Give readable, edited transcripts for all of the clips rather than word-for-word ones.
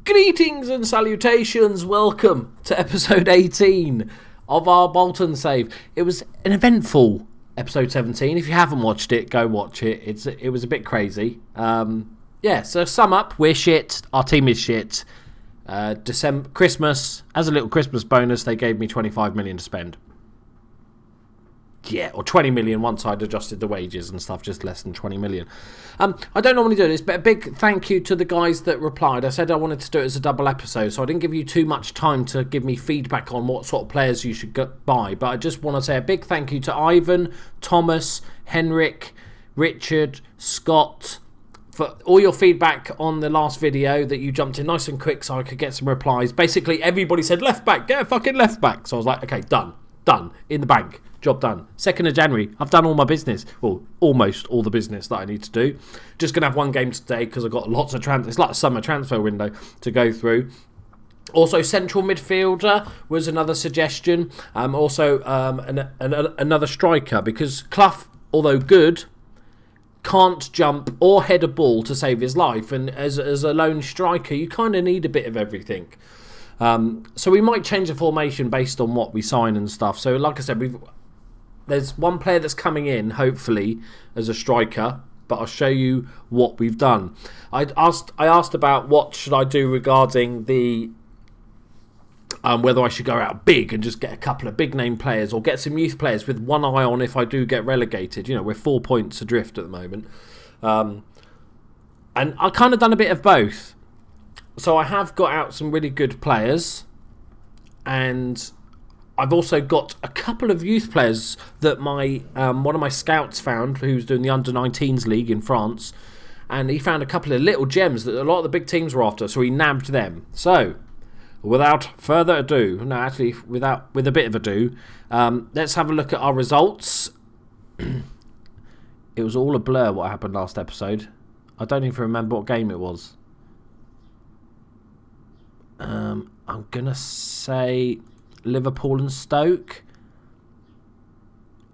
Greetings and salutations, welcome to episode 18 of our Bolton save. It was an eventful episode 17. If you haven't watched it, go watch it. It was a bit crazy. So sum up, we're shit, our team is shit. Christmas, as a little Christmas bonus, they gave me 25 million to spend. Yeah, or 20 million once I'd adjusted the wages and stuff, just less than 20 million. I don't normally do this, but a big thank you to the guys that replied. I said I wanted to do it as a double episode, so I didn't give you too much time to give me feedback on what sort of players you should buy. But I just want to say a big thank you to Ivan, Thomas, Henrik, Richard, Scott, for all your feedback on the last video that you jumped in nice and quick so I could get some replies. Basically, everybody said left back, get a fucking left back. So I was like, okay, done, in the bank. Job done. 2nd of January, I've done all my business. Well, almost all the business that I need to do. Just going to have one game today because I've got lots of transfer. It's like a summer transfer window to go through. Also, central midfielder was another suggestion. Another striker, because Clough, although good, can't jump or head a ball to save his life. And as a lone striker, you kind of need a bit of everything. So we might change the formation based on what we sign and stuff. So like I said, there's one player that's coming in, hopefully, as a striker, but I'll show you what we've done. I asked about what should I do regarding the whether I should go out big and just get a couple of big name players or get some youth players with one eye on if I do get relegated. You know, we're 4 points adrift at the moment. And I've kind of done a bit of both. So I have got out some really good players, and I've also got a couple of youth players that my one of my scouts found, who's doing the under-19s league in France, and he found a couple of little gems that a lot of the big teams were after, so he nabbed them. So, without further ado, with a bit of ado, let's have a look at our results. It was all a blur what happened last episode. I don't even remember what game it was. I'm going to say Liverpool and Stoke.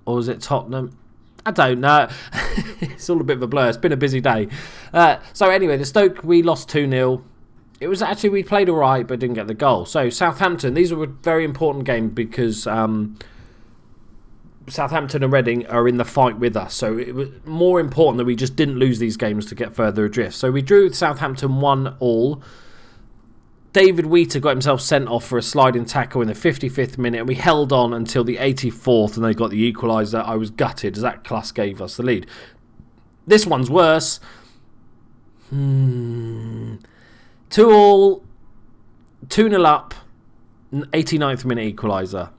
Or was it Tottenham? I don't know. It's all a bit of a blur. It's been a busy day. So anyway, the Stoke, we lost 2-0. It was actually, we played all right, but didn't get the goal. So Southampton, these were a very important game because Southampton and Reading are in the fight with us. So it was more important that we just didn't lose these games to get further adrift. So we drew with Southampton 1-1. David Wheater got himself sent off for a sliding tackle in the 55th minute, and we held on until the 84th, and they got the equaliser. I was gutted as that class gave us the lead. This one's worse. 2-2, 2-0 up, 89th minute equaliser.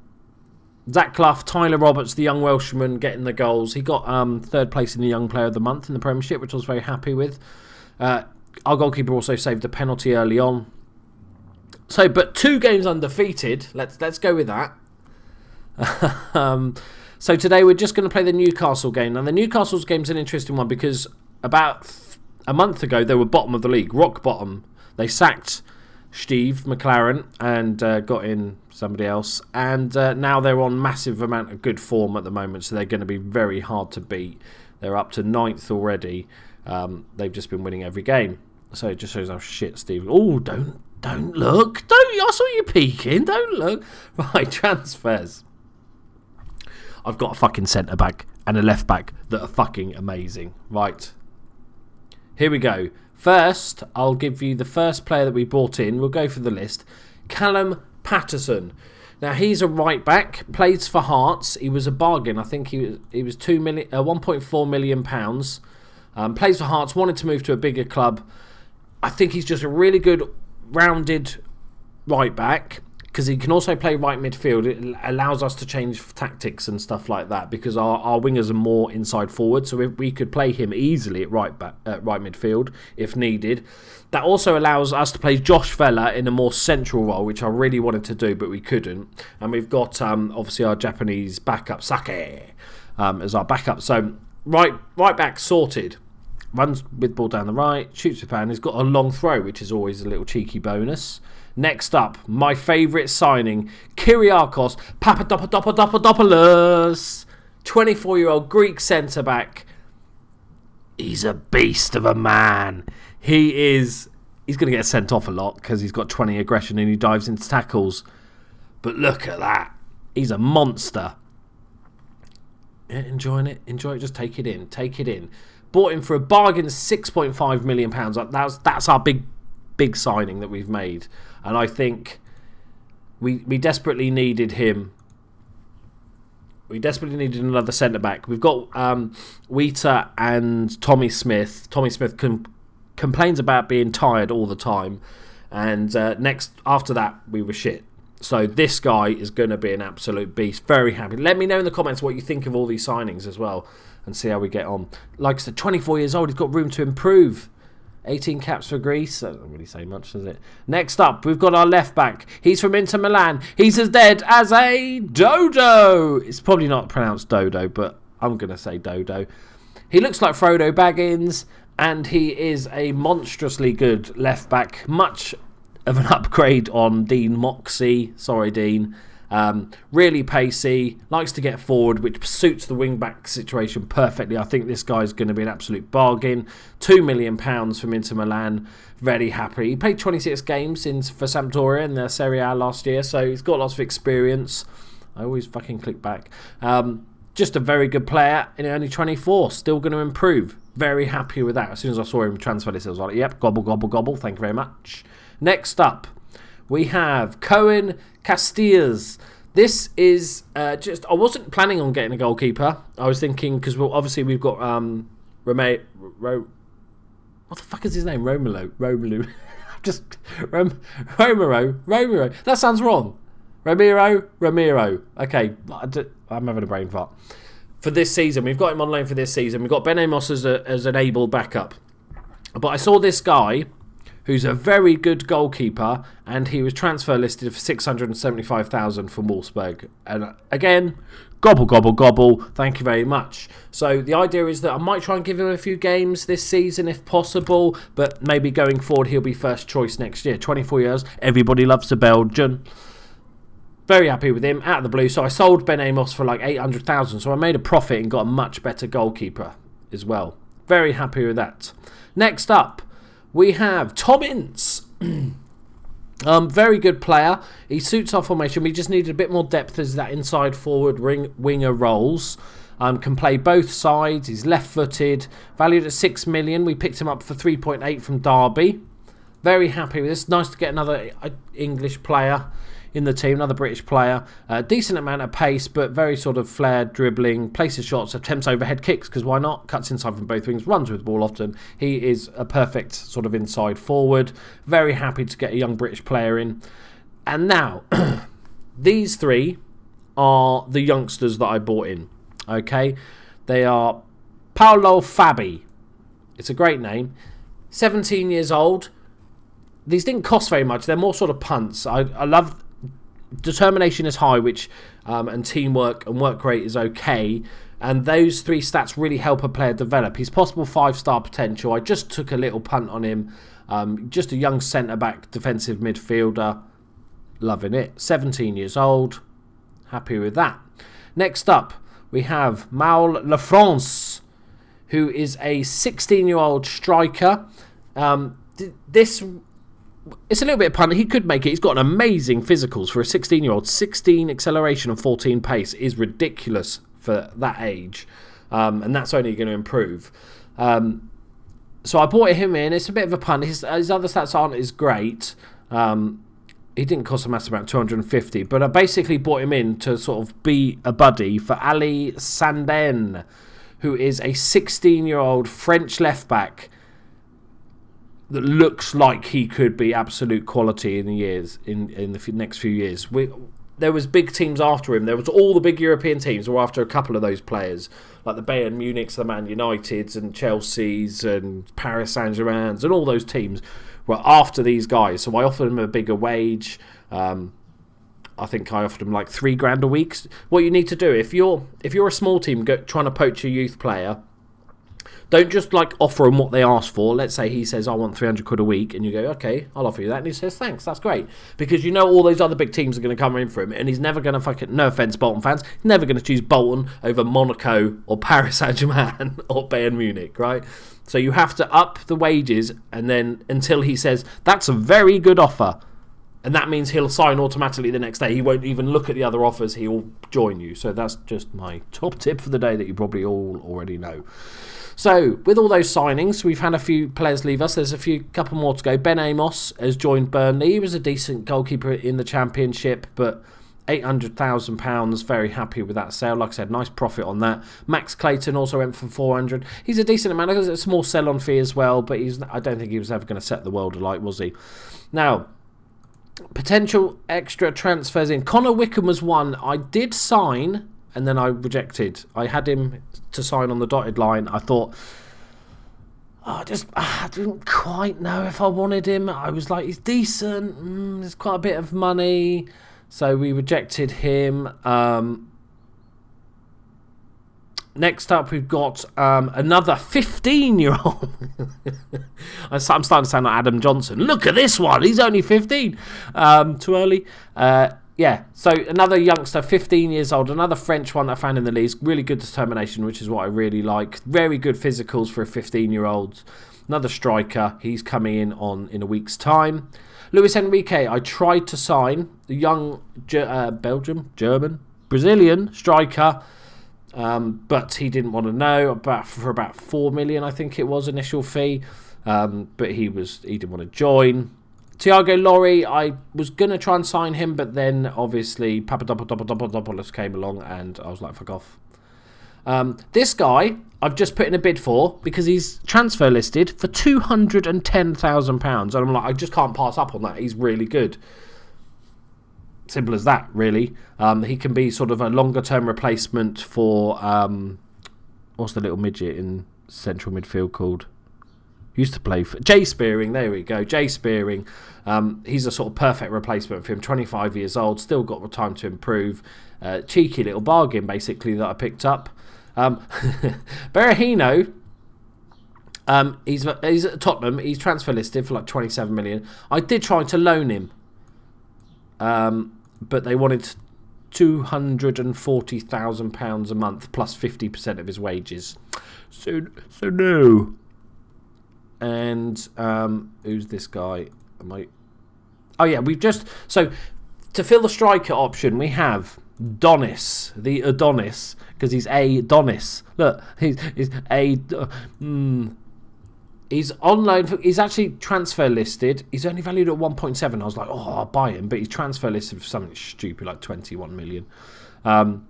Zach Clough, Tyler Roberts, the young Welshman, getting the goals. He got 3rd place in the Young Player of the Month in the Premiership, which I was very happy with. Our goalkeeper also saved a penalty early on. So, but 2 games undefeated. Let's go with that. So today we're just going to play the Newcastle game. Now the Newcastle's game's an interesting one because about a month ago they were bottom of the league, rock bottom. They sacked Steve McLaren and got in somebody else, and now they're on massive amount of good form at the moment. So they're going to be very hard to beat. They're up to 9th already. They've just been winning every game. So it just shows how shit Steve. Oh, Don't look. I saw you peeking. Don't look. Right, transfers. I've got a fucking centre back and a left back that are fucking amazing. Right. Here we go. First, I'll give you the first player that we brought in. We'll go for the list. Callum Patterson. Now, he's a right back. Plays for Hearts. He was a bargain. I think he was 1.4 million pounds. Plays for Hearts. Wanted to move to a bigger club. I think he's just a really good rounded right back because he can also play right midfield. It allows us to change tactics and stuff like that because our wingers are more inside forward, so we could play him easily at right midfield if needed. That also allows us to play Josh Vela in a more central role, which I really wanted to do but we couldn't. And we've got obviously our Japanese backup Sake as our backup. So right back sorted. Runs with ball down the right, shoots with hand. He's got a long throw, which is always a little cheeky bonus. Next up, my favourite signing, Kyriakos Papadopoulos, 24-year-old Greek centre-back. He's a beast of a man. He is He's going to get sent off a lot because he's got 20 aggression and he dives into tackles. But look at that. He's a monster. Yeah, enjoying it. Enjoy it. Just take it in. Take it in. Bought him for a bargain, £6.5 million. That's our big signing that we've made. And I think we desperately needed him. We desperately needed another centre-back. We've got Wheater and Tommy Smith. Tommy Smith complains about being tired all the time. And after that, we were shit. So this guy is going to be an absolute beast. Very happy. Let me know in the comments what you think of all these signings as well. And see how we get on. Like I said, 24 years old. He's got room to improve. 18 caps for Greece. That doesn't really say much, does it? Next up, we've got our left back. He's from Inter Milan. He's as dead as a dodo. It's probably not pronounced dodo, but I'm going to say dodo. He looks like Frodo Baggins, and he is a monstrously good left back. Much of an upgrade on Dean Moxey. Sorry, Dean. Really pacey, likes to get forward, which suits the wing-back situation perfectly. I think this guy's going to be an absolute bargain. £2 million from Inter Milan. Very happy. He played 26 games for Sampdoria in the Serie A last year, so he's got lots of experience. I always fucking click back. Just a very good player, and only 24. Still going to improve. Very happy with that. As soon as I saw him transfer list, I was like, yep, gobble, gobble, gobble. Thank you very much. Next up, we have Cohen Castillas. This is I wasn't planning on getting a goalkeeper. I was thinking, because obviously we've got what the fuck is his name? Romelu. Romero. That sounds wrong. Ramiro. Okay, I'm having a brain fart. For this season, we've got him on loan for this season. We've got Ben Amos as an able backup. But I saw this guy, who's a very good goalkeeper, and he was transfer listed for $675,000 from Wolfsburg. And again, gobble, gobble, gobble, thank you very much. So the idea is that I might try and give him a few games this season if possible, but maybe going forward he'll be first choice next year. 24 years, everybody loves a Belgian. Very happy with him, out of the blue. So I sold Ben Amos for like $800,000, so I made a profit and got a much better goalkeeper as well. Very happy with that. Next up, we have Tom Ince. Very good player. He suits our formation. We just needed a bit more depth as that inside forward winger roles. Can play both sides. He's left-footed. Valued at $6 million. We picked him up for 3.8 from Derby. Very happy with this. Nice to get another English player in the team, another British player. Decent amount of pace, but very sort of flared dribbling, places shots, attempts overhead kicks, because why not? Cuts inside from both wings, runs with the ball often. He is a perfect sort of inside forward. Very happy to get a young British player in. And now, these three are the youngsters that I bought in. Okay? They are Paolo Fabi. It's a great name. 17 years old. These didn't cost very much. They're more sort of punts. I love... Determination is high, which and teamwork and work rate is okay, and those three stats really help a player develop. He's possible 5-star potential. I just took a little punt on him. Just a young centre-back defensive midfielder. Loving it. 17 years old. Happy with that. Next up, we have Maul Lafrance, who is a 16-year-old striker. It's a little bit of pun. He could make it. He's got an amazing physicals for a 16-year-old. 16 acceleration and 14 pace is ridiculous for that age. And that's only going to improve. So I bought him in. It's a bit of a pun. His other stats aren't as great. He didn't cost a massive amount, 250. But I basically bought him in to sort of be a buddy for Ali Sanden, who is a 16-year-old French left-back that looks like he could be absolute quality in the next few years. There was big teams after him. There was all the big European teams were after a couple of those players, like the Bayern Munichs, the Man Uniteds, and Chelsea's, and Paris Saint-Germain's, and all those teams were after these guys. So I offered them a bigger wage. I think I offered them like $3,000 a week. What you need to do if you're a small team trying to poach a youth player, Don't just like offer him what they ask for. Let's say he says, I want 300 quid a week, and you go, okay, I'll offer you that. And he says, thanks, that's great. Because you know all those other big teams are going to come in for him, and he's never going to fucking, no offence, Bolton fans, he's never going to choose Bolton over Monaco or Paris Saint-Germain or Bayern Munich, right? So you have to up the wages, and then until he says, that's a very good offer. And that means he'll sign automatically the next day. He won't even look at the other offers. He'll join you. So that's just my top tip for the day that you probably all already know. So with all those signings, we've had a few players leave us. There's a couple more to go. Ben Amos has joined Burnley. He was a decent goalkeeper in the Championship, but £800,000. Very happy with that sale. Like I said, nice profit on that. Max Clayton also went for 400. He's a decent amount. There's a small sell-on fee as well, but I don't think he was ever going to set the world alight, was he? Now, potential extra transfers in. Connor Wickham was one I did sign, and then I rejected. I had him to sign on the dotted line. I thought, I didn't quite know if I wanted him. I was like, he's decent. There's quite a bit of money. So we rejected him. Next up, we've got another 15-year-old. I'm starting to sound like Adam Johnson. Look at this one. He's only 15. Too early. Yeah, so another youngster, 15 years old. Another French one that I found in the league. Really good determination, which is what I really like. Very good physicals for a 15-year-old. Another striker. He's coming in a week's time. Luis Enrique, I tried to sign. The young Brazilian striker. But he didn't want to know for about 4 million, I think it was, initial fee. But he didn't want to join. Thiago Lorry, I was going to try and sign him, but then obviously Papadopoulos came along and I was like, fuck off. This guy, I've just put in a bid for because he's transfer listed for £210,000. And I'm like, I just can't pass up on that. He's really good. Simple as that, really. He can be sort of a longer-term replacement for... what's the little midget in central midfield called? Used to play for... Jay Spearing, there we go. Jay Spearing. He's a sort of perfect replacement for him. 25 years old, still got time to improve. Cheeky little bargain, basically, that I picked up. Berahino... he's at Tottenham. He's transfer listed for like 27 million. I did try to loan him. But they wanted £240,000 a month plus 50% of his wages. So no. And who's this guy? Oh yeah, we've just... So to fill the striker option, we have Donis, the Adonis, because he's Adonis. Look, he's He's on loan. He's actually transfer listed. He's only valued at 1.7. I was like, oh, I'll buy him. But he's transfer listed for something stupid like 21 million. And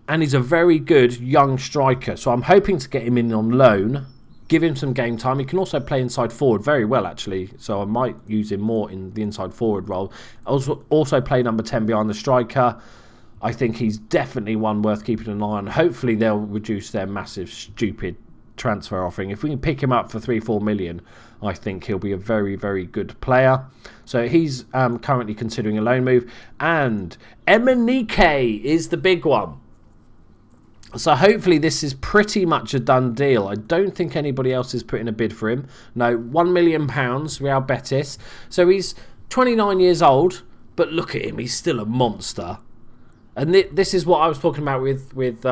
he's a very good young striker. So I'm hoping to get him in on loan, give him some game time. He can also play inside forward very well, actually. So I might use him more in the inside forward role. Also play number 10 behind the striker. I think he's definitely one worth keeping an eye on. Hopefully they'll reduce their massive, stupid transfer offering. If we can pick him up for 3-4 million, I think he'll be a very, very good player. So he's currently considering a loan move. And Emenike is the big one. So hopefully this is pretty much a done deal. I don't think anybody else is putting a bid for him. No, £1 million, Real Betis. So he's 29 years old, but look at him, he's still a monster. And this is what I was talking about with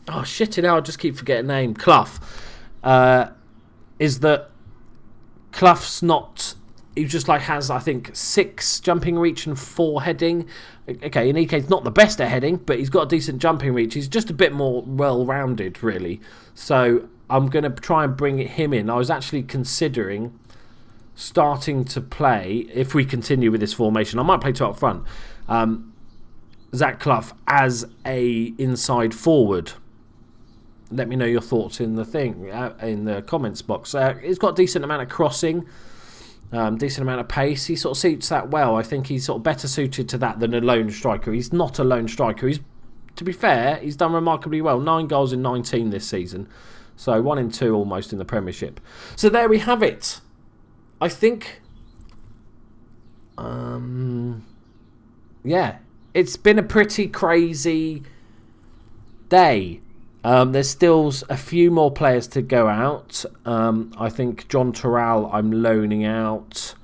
oh shit, I just keep forgetting name. Clough. Is that Clough's not... He just like has, I think, 6 jumping reach and 4 heading. Okay, Enike's not the best at heading, but he's got a decent jumping reach. He's just a bit more well-rounded, really. So I'm going to try and bring him in. I was actually considering starting to play, if we continue with this formation, I might play 2 up front, Zach Clough as a inside forward. Let me know your thoughts in the comments box. He's got a decent amount of crossing, decent amount of pace. He sort of suits that well. I think he's sort of better suited to that than a lone striker. He's not a lone striker. To be fair, he's done remarkably well. 9 goals in 19 this season. So 1 in 2 almost in the Premiership. So there we have it. I think, yeah, it's been a pretty crazy day. There's still a few more players to go out. I think John Terrell I'm loaning out.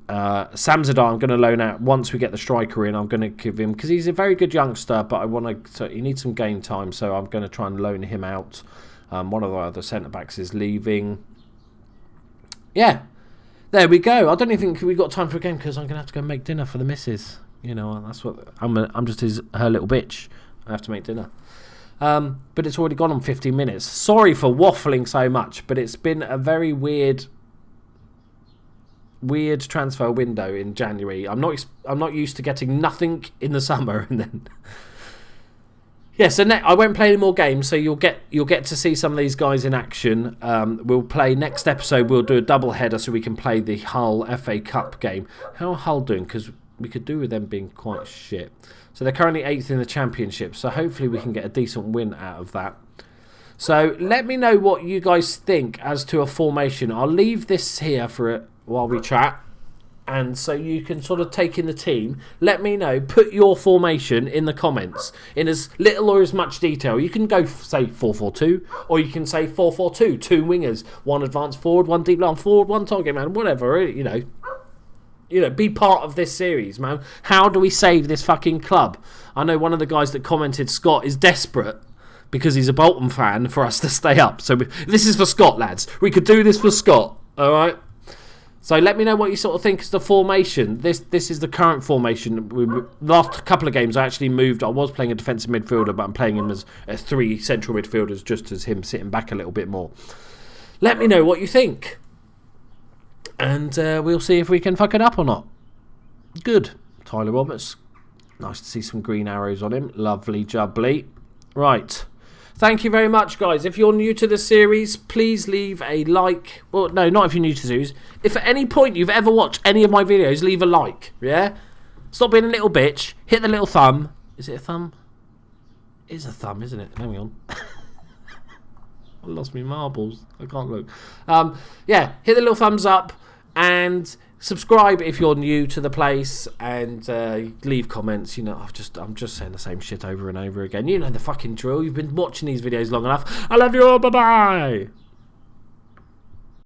Sam Zadar I'm going to loan out once we get the striker in. I'm going to give him, because he's a very good youngster, but I want to. So he needs some game time, so I'm going to try and loan him out. One of the other centre backs is leaving. Yeah, there we go. I don't even think we've got time for a game because I'm going to have to go make dinner for the missus. You know, that's what I'm just her little bitch. I have to make dinner. But it's already gone on 15 minutes. Sorry for waffling so much, but it's been a very weird transfer window in January. I'm not used to getting nothing in the summer, and then so I won't play any more games. So you'll get to see some of these guys in action. We'll play next episode. We'll do a double header so we can play the Hull FA Cup game. How are Hull doing? Because we could do with them being quite shit. So they're currently 8th in the Championship. So hopefully we can get a decent win out of that. So let me know what you guys think as to a formation. I'll leave this here for while we chat, and so you can sort of take in the team. Let me know. Put your formation in the comments in as little or as much detail. You can go say 4-4-2, or you can say 4-4-2. 2 wingers, 1 advanced forward, 1 deep line forward, 1 target man, whatever. You know, be part of this series, man. How do we save this fucking club? I know one of the guys that commented, Scott, is desperate because he's a Bolton fan for us to stay up. So this is for Scott, lads. We could do this for Scott. All right. So let me know what you sort of think is the formation. This is the current formation. Last couple of games I actually moved. I was playing a defensive midfielder, but I'm playing him as 3 central midfielders, just as him sitting back a little bit more. Let me know what you think. And we'll see if we can fuck it up or not. Good. Tyler Roberts. Nice to see some green arrows on him. Lovely jubbly. Right. Thank you very much, guys. If you're new to the series, please leave a like. Well, no, not if you're new to the series. If at any point you've ever watched any of my videos, leave a like, yeah? Stop being a little bitch. Hit the little thumb. Is it a thumb? It is a thumb, isn't it? Hang on. I lost me marbles. I can't look. Yeah, hit the little thumbs up and subscribe if you're new to the place, and leave comments. You know, I'm just saying the same shit over and over again. You know the fucking drill. You've been watching these videos long enough. I love you all. Bye bye.